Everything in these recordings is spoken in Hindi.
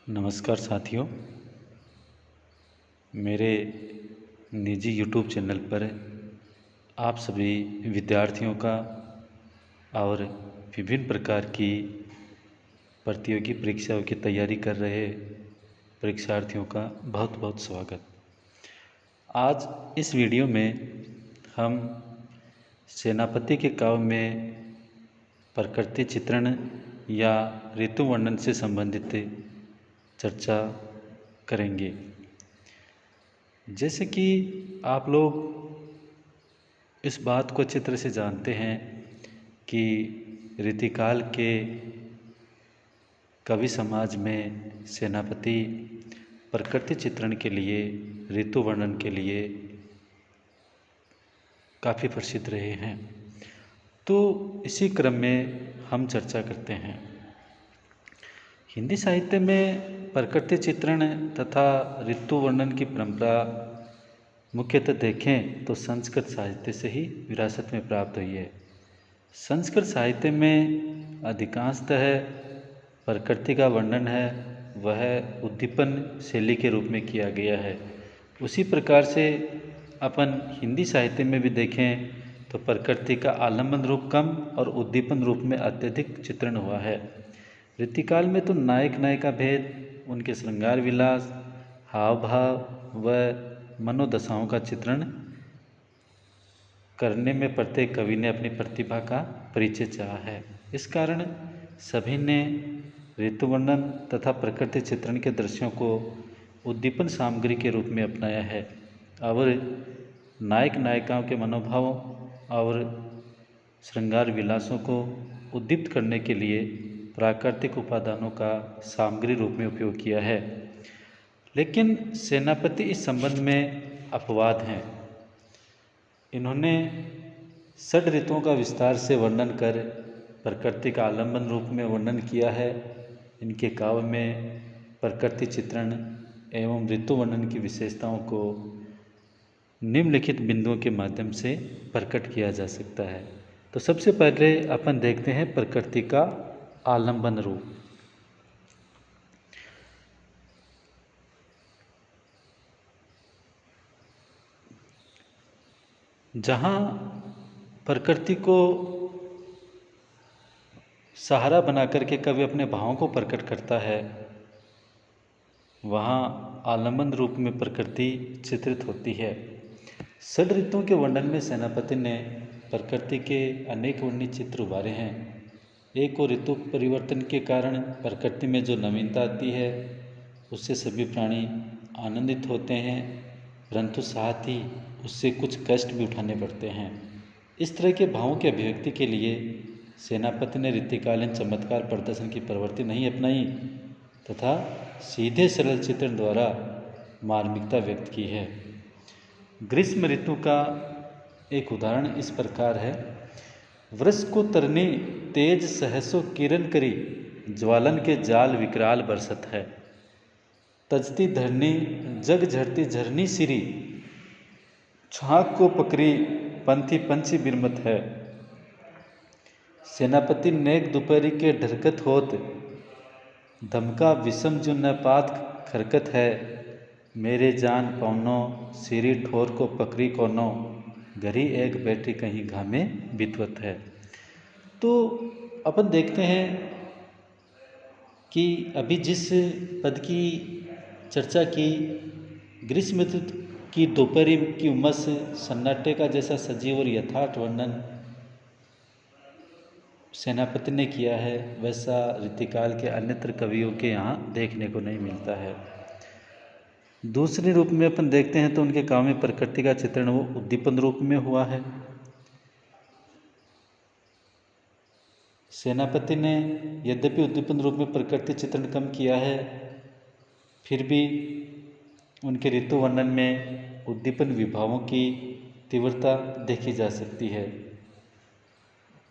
नमस्कार साथियों, मेरे निजी यूट्यूब चैनल पर आप सभी विद्यार्थियों का और विभिन्न प्रकार की प्रतियोगी परीक्षाओं की तैयारी कर रहे परीक्षार्थियों का बहुत बहुत स्वागत। आज इस वीडियो में हम सेनापति के काव्य में प्रकृति चित्रण या ऋतु वर्णन से संबंधित चर्चा करेंगे। जैसे कि आप लोग इस बात को अच्छी तरह से जानते हैं कि रीतिकाल के कवि समाज में सेनापति प्रकृति चित्रण के लिए, ऋतु वर्णन के लिए काफ़ी प्रसिद्ध रहे हैं। तो इसी क्रम में हम चर्चा करते हैं। हिंदी साहित्य में प्रकृति चित्रण तथा ऋतु वर्णन की परंपरा मुख्यतः देखें तो संस्कृत साहित्य से ही विरासत में प्राप्त हुई है। संस्कृत साहित्य में अधिकांशतः प्रकृति का वर्णन है वह उद्दीपन शैली के रूप में किया गया है। उसी प्रकार से अपन हिंदी साहित्य में भी देखें तो प्रकृति का आलम्बन रूप कम और उद्दीपन रूप में अत्यधिक चित्रण हुआ है। ऋतिकाल में तो नायक नायिका भेद, उनके श्रृंगार विलास, हाव भाव व मनोदशाओं का चित्रण करने में प्रत्येक कवि ने अपनी प्रतिभा का परिचय चाहा है। इस कारण सभी ने ऋतु वर्णन तथा प्रकृति चित्रण के दृश्यों को उद्दीपन सामग्री के रूप में अपनाया है और नायक नायिकाओं के मनोभावों और श्रृंगार विलासों को उद्दीप्त करने के लिए प्राकृतिक उपादानों का सामग्री रूप में उपयोग किया है। लेकिन सेनापति इस संबंध में अपवाद हैं। इन्होंने षड ऋतुओं का विस्तार से वर्णन कर प्रकृति का आलम्बन रूप में वर्णन किया है। इनके काव्य में प्रकृति चित्रण एवं ऋतु वर्णन की विशेषताओं को निम्नलिखित बिंदुओं के माध्यम से प्रकट किया जा सकता है। तो सबसे पहले अपन देखते हैं प्रकृति का आलम्बन रूप। जहाँ प्रकृति को सहारा बना करके कवि अपने भावों को प्रकट करता है, वहाँ आलम्बन रूप में प्रकृति चित्रित होती है। षड ऋतुओं के वर्णन में सेनापति ने प्रकृति के अनेक वर्णित चित्र उभारे हैं। एक और ऋतु परिवर्तन के कारण प्रकृति में जो नवीनता आती है उससे सभी प्राणी आनंदित होते हैं, परंतु साथ ही उससे कुछ कष्ट भी उठाने पड़ते हैं। इस तरह के भावों की अभिव्यक्ति के लिए सेनापति ने ऋतुकालीन चमत्कार प्रदर्शन की प्रवृत्ति नहीं अपनाई तथा सीधे सरल चित्रण द्वारा मार्मिकता व्यक्त की है। ग्रीष्म ऋतु का एक उदाहरण इस प्रकार है। वृष को तरनी तेज सहसो किरण करी, ज्वालन के जाल विकराल बरसत है। तजती धरनी जग झरती झरनी सिरी, छाक को पकड़ी पंथी पंछी बिरमत है। सेनापति नेक दोपहरी के ढरकत होत, धमका विषम जो न पात खरकत है। मेरे जान पौनो सिरी ठोर को पकड़ी कोनो, घरी एक बैठी कहीं घामे बितवत है। तो अपन देखते हैं कि अभी जिस पद की चर्चा की, ग्रीष्म ऋतु की दोपहरी की उमस, सन्नाटे का जैसा सजीव और यथार्थ वर्णन सेनापति ने किया है, वैसा ऋतुकाल के अन्यत्र कवियों के यहाँ देखने को नहीं मिलता है। दूसरे रूप में अपन देखते हैं तो उनके काव्य में प्रकृति का चित्रण वो उद्दीपन रूप में हुआ है। सेनापति ने यद्यपि उद्दीपन रूप में प्रकृति चित्रण कम किया है, फिर भी उनके ऋतु वर्णन में उद्दीपन विभावों की तीव्रता देखी जा सकती है।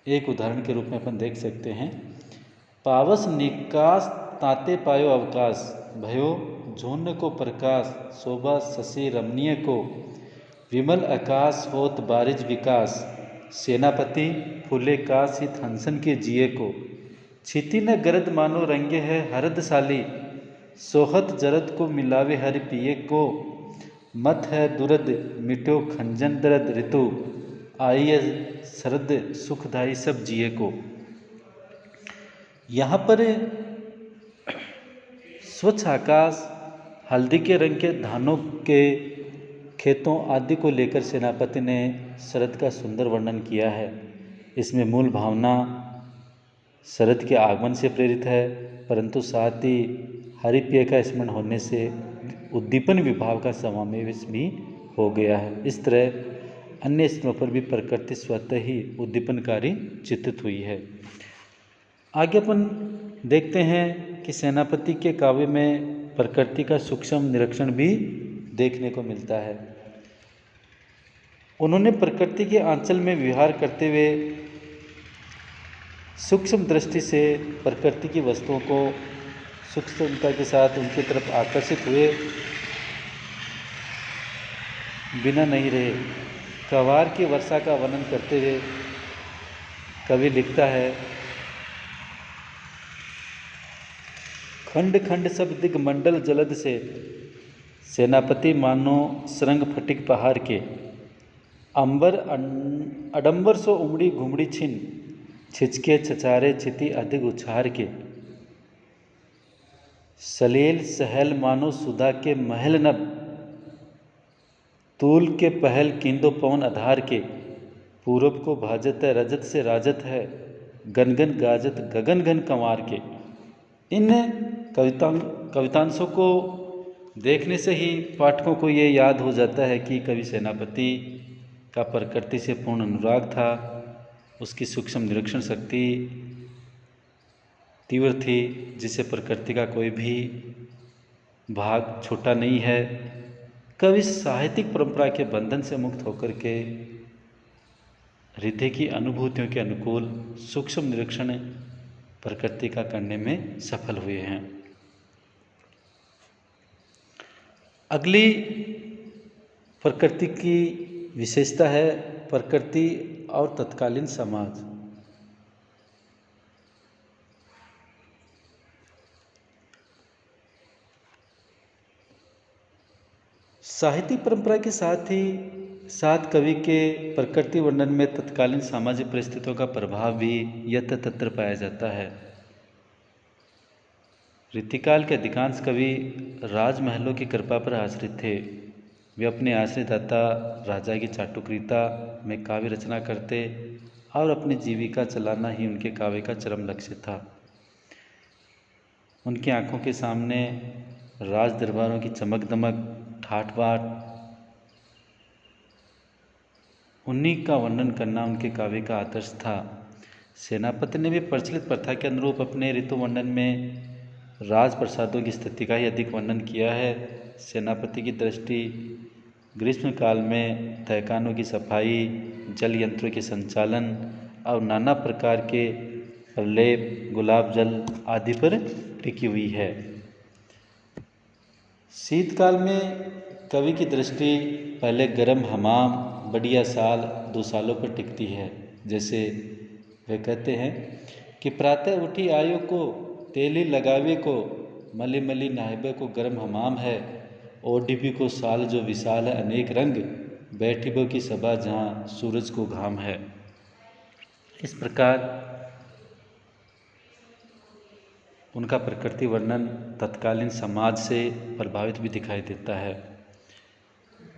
एक उदाहरण के रूप में अपन देख सकते हैं। पावस निकास ताते पायो अवकाश, भयो झून्न को प्रकाश, शोभा शशि रमणीय को, विमल आकाश होत बारिज विकास। सेनापति फूले काश हित हंसन के जिये को, छिति न गरद मानो रंगे है हरदशाली। सोहत जरद को मिलावे हरि पिए को, मत है दुरद मिट्यो खंजन दरद, ऋतु आई है शरद सुखदाई सब जिए को। यहाँ पर स्वच्छ आकाश, हल्दी के रंग के धानों के खेतों आदि को लेकर सेनापति ने शरद का सुंदर वर्णन किया है। इसमें मूल भावना शरद के आगमन से प्रेरित है, परंतु साथ ही हरि पेय का स्मरण होने से उद्दीपन विभाव का समावेश भी हो गया है। इस तरह अन्य स्थलों पर भी प्रकृति स्वतः ही उद्दीपनकारी चित्रित हुई है। आगे अपन देखते हैं कि सेनापति के काव्य में प्रकृति का सूक्ष्म निरीक्षण भी देखने को मिलता है। उन्होंने प्रकृति के आंचल में विहार करते हुए सूक्ष्म दृष्टि से प्रकृति की वस्तुओं को सूक्ष्मता के साथ उनकी तरफ आकर्षित हुए बिना नहीं रहे। कवार की वर्षा का वर्णन करते हुए कवि लिखता है, खंड खंड सब दिगमंडल जलद से, सेनापति मानो सरंग फटिक पहाड़ के, अंबर अडंबर सो उमड़ी घुमड़ी छिन, छिचके छचारे चिति अधिक उछार के, सलील सहल मानो सुधा के महल नभ, तूल के पहल किंदो पवन आधार के, पूरब को भाजत है रजत से राजत है, गनगन गाजत गगन घन कंवार के। इन कवितांशों को देखने से ही पाठकों को ये याद हो जाता है कि कवि सेनापति का प्रकृति से पूर्ण अनुराग था, उसकी सूक्ष्म निरीक्षण शक्ति तीव्र थी, जिसे प्रकृति का कोई भी भाग छोटा नहीं है। कवि साहित्यिक परंपरा के बंधन से मुक्त होकर के हृदय की अनुभूतियों के अनुकूल सूक्ष्म निरीक्षण प्रकृति का करने में सफल हुए हैं। अगली प्रकृति की विशेषता है प्रकृति और तत्कालीन समाज। साहित्यिक परंपरा के साथ ही साथ कवि के प्रकृति वर्णन में तत्कालीन सामाजिक परिस्थितियों का प्रभाव भी यत्र तत्र पाया जाता है। रीतिकाल के अधिकांश कवि राजमहलों की कृपा पर आश्रित थे। वे अपने आश्रयदाता राजा की चाटुकारिता में काव्य रचना करते और अपनी जीविका चलाना ही उनके काव्य का चरम लक्ष्य था। उनकी आंखों के सामने राज दरबारों की चमक दमक, ठाठ बाट, उन्हीं का वर्णन करना उनके काव्य का आदर्श था। सेनापति ने भी प्रचलित प्रथा के अनुरूप अपने ऋतु वर्णन में राजप्रसादों की स्थिति का ही अधिक वर्णन किया है। सेनापति की दृष्टि ग्रीष्म काल में तहखानों की सफाई, जल यंत्रों के संचालन और नाना प्रकार के प्रलेप, गुलाब जल आदि पर टिकी हुई है। शीतकाल में कवि की दृष्टि पहले गर्म हमाम, बढ़िया साल, 2 सालों पर टिकती है। जैसे वे कहते हैं कि प्रातः उठी आयो को तेली लगावे को, मली मली नाहिबे को गर्म हमाम है, ओढ़िबी को साल जो विशाल है अनेक रंग, बैठिबो की सभा जहाँ सूरज को घाम है। इस प्रकार उनका प्रकृति वर्णन तत्कालीन समाज से प्रभावित भी दिखाई देता है।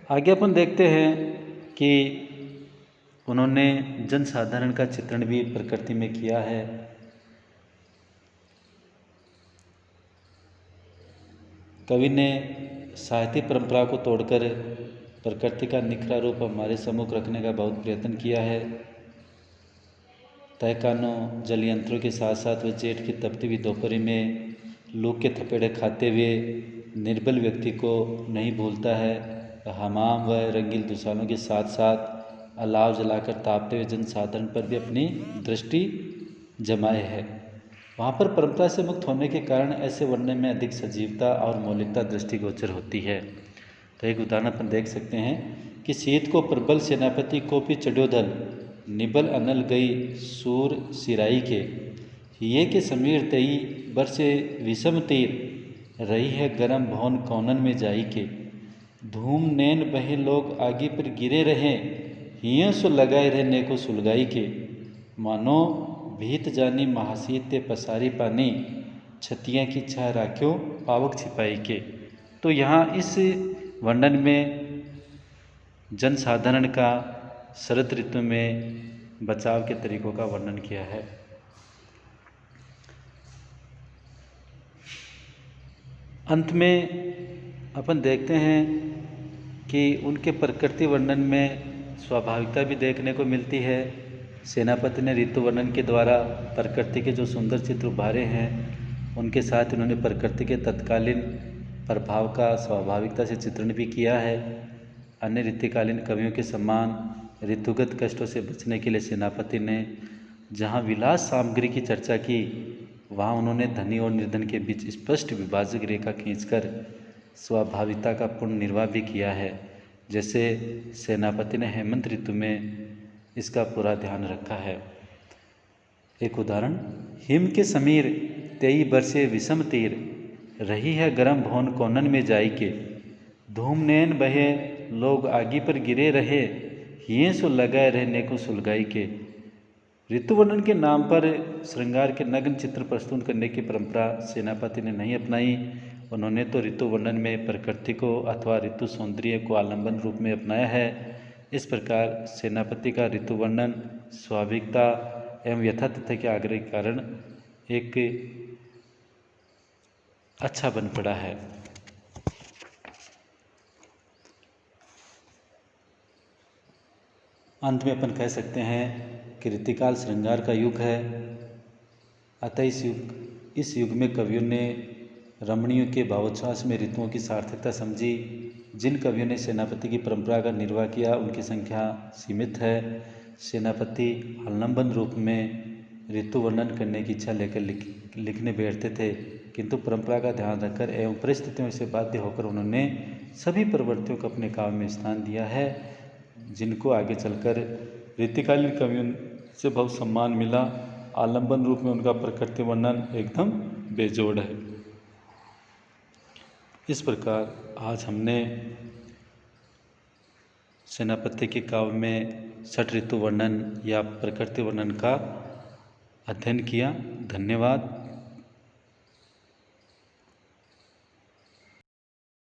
आगे अपन देखते हैं कि उन्होंने जनसाधारण का चित्रण भी प्रकृति में किया है। कवि ने साहित्य परंपरा को तोड़कर प्रकृति का निखरा रूप हमारे सम्मुख रखने का बहुत प्रयत्न किया है। तहखानों, जल यंत्रों के साथ साथ वे जेठ की तपती हुई दोपहरी में लू के थपेड़े खाते हुए निर्बल व्यक्ति को नहीं भूलता है। हमाम व रंगील दुशालों के साथ साथ अलाव जलाकर तापते हुए जनसाधारण पर भी अपनी दृष्टि जमाए है। वहाँ पर परंपरा से मुक्त होने के कारण ऐसे वर्णन में अधिक सजीवता और मौलिकता दृष्टिगोचर होती है। तो एक उदाहरण अपन देख सकते हैं कि शीत को प्रबल सेनापति कोपी चढ़ोधल, निबल अनल गई सूर सिराई के, ये के समीर तई बरसे विषम तीर, रही है गरम भवन कौनन में जाई के। धूम नैन बहे लोग आगे पर गिरे रहे, हियों सो लगाए रहे नेको सुलगाई के। मानो भीत जानी महासीत पसारी पानी, छतियाँ की छाह राख्यो पावक छिपाई के। तो यहाँ इस वर्णन में जनसाधारण का शरद ऋतु में बचाव के तरीकों का वर्णन किया है। अंत में अपन देखते हैं कि उनके प्रकृति वर्णन में स्वाभाविकता भी देखने को मिलती है। सेनापति ने ऋतु वर्णन के द्वारा प्रकृति के जो सुंदर चित्र उभारे हैं, उनके साथ इन्होंने प्रकृति के तत्कालीन प्रभाव का स्वाभाविकता से चित्रण भी किया है। अन्य ऋतुकालीन कवियों के समान ऋतुगत कष्टों से बचने के लिए सेनापति ने जहाँ विलास सामग्री की चर्चा की, वहाँ उन्होंने धनी और निर्धन के बीच स्पष्ट विभाजक रेखा खींचकर स्वाभाविकता का पूर्ण निर्वाह भी किया है। जैसे सेनापति ने हेमंत ऋतु में इसका पूरा ध्यान रखा है। एक उदाहरण, हिम के समीर 23 बरसे विषम तीर, रही है गरम भवन कौनन में जाई के। धूम नैन बहे लोग आगी पर गिरे रहे, हिये सो लगाए रहे नेको सुलगाई के। ऋतु वर्णन के नाम पर श्रृंगार के नग्न चित्र प्रस्तुत करने की परंपरा सेनापति ने नहीं अपनाई। उन्होंने तो ऋतु वर्णन में प्रकृति को अथवा ऋतु सौंदर्य को आलंबन रूप में अपनाया है। इस प्रकार सेनापति का ऋतु वर्णन स्वाभाविकता एवं यथा तथ्य के आग्रह के कारण एक अच्छा बन पड़ा है। अंत में अपन कह सकते हैं कि ऋतुकाल श्रृंगार का युग है। अतः इस युग में कवियों ने रमणियों के भावोच्छ्वास में ऋतुओं की सार्थकता समझी। जिन कवियों ने सेनापति की परंपरा का निर्वाह किया, उनकी संख्या सीमित है। सेनापति आलंबन रूप में ऋतु वर्णन करने की इच्छा लेकर लिखने बैठते थे, किंतु परंपरा का ध्यान रखकर एवं परिस्थितियों से बाध्य होकर उन्होंने सभी प्रवृत्तियों को अपने काव्य में स्थान दिया है, जिनको आगे चलकर ऋतुकालीन कवियों से बहुत सम्मान मिला। आलंबन रूप में उनका प्रकृति वर्णन एकदम बेजोड़ है। इस प्रकार आज हमने सेनापति के काव्य में षट ऋतु वर्णन या प्रकृति वर्णन का अध्ययन किया। धन्यवाद।